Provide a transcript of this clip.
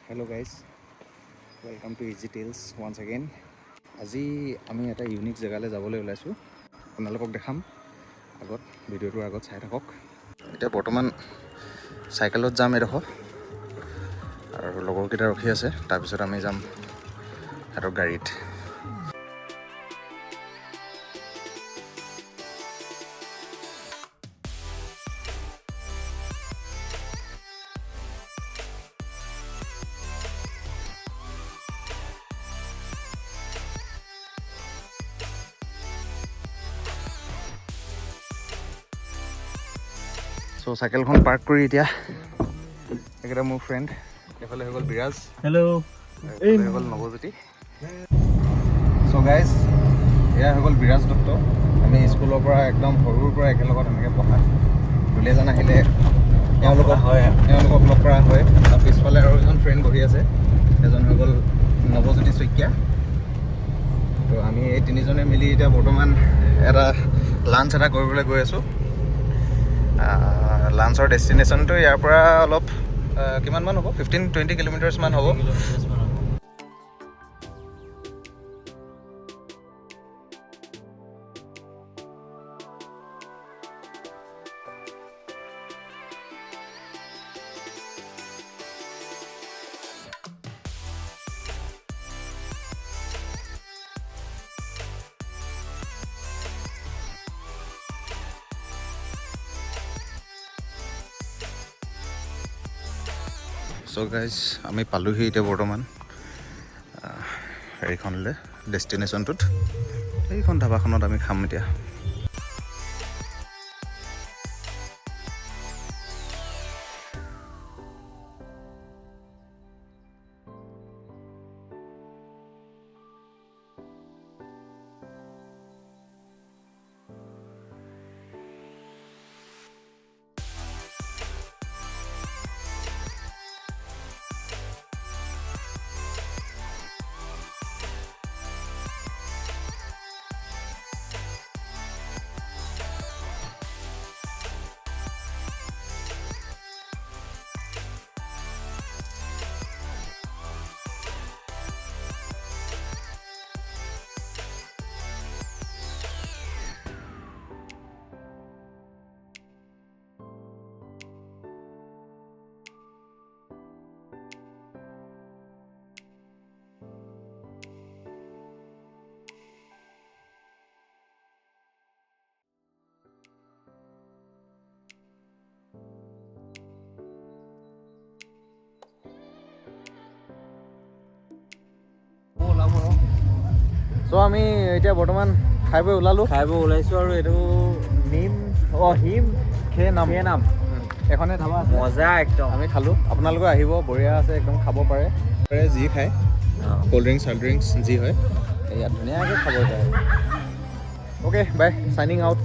Hello' guys, welcome to easy tales once again. আজি আমি এটা ইউনিক জেগালৈ যাবলৈ ওলাইছোঁ, আপোনালোকক দেখাম। ভিডিঅ'টোৰ আগত চাই থাকক। এতিয়া বৰ্তমান চাইকেলত যাম এডোখৰ, আৰু লগৰকেইটা ৰখি আছে। তাৰপিছত আমি যাম সিহঁতৰ গাড়ীত। চ' চাইকেলখন পাৰ্ক কৰি এতিয়া এইকেইটা মোৰ ফ্ৰেণ্ড, এইফালে হৈ গ'ল বিৰাজ, হেল্ল', এইফালে হৈ গ'ল নৱজ্যোতি। চ' গাইজ, এয়া হৈ গ'ল বিৰাজ দত্ত। আমি স্কুলৰ পৰা একদম সৰুৰ পৰা একেলগত এনেকৈ পঢ়া। দুলীয়াজান আহিলে তেওঁলোকক লগ কৰা হয়। তাৰ পিছফালে আৰু এজন ফ্ৰেণ্ড বহি আছে, এজন হৈ গ'ল নৱজ্যোতি শইকীয়া। তো আমি এই তিনিজনে মিলি এতিয়া বৰ্তমান এটা লাঞ্চ এটা কৰিবলৈ গৈ আছোঁ। লাঞ্চৰ ডেষ্টিনেশ্যনটো ইয়াৰ পৰা অলপ কিমানমান হ'ব, 15-20 কিলোমিটাৰ্ছমান হ'ব। চ' গাইজ, আমি পালোহি এতিয়া বৰ্তমান হেৰিখনলৈ, ডেষ্টিনেশ্যনটোত। এইখন ধাবাখনত আমি খাম এতিয়া। চ' আমি এতিয়া বৰ্তমান খাই বৈ ওলাইছোঁ, আৰু এইটো হিম নাম এখনে ধাবা আছে, মজা একদম। আমি খালোঁ, আপোনালোকে আহিব, বঢ়িয়া আছে একদম, খাব পাৰে। যি খায়, ক'ল্ড ড্ৰিংকছ যি হয়, ইয়াত ধুনীয়াকৈ খাব পাৰে। অ'কে, বাই, চাইনিং আউট।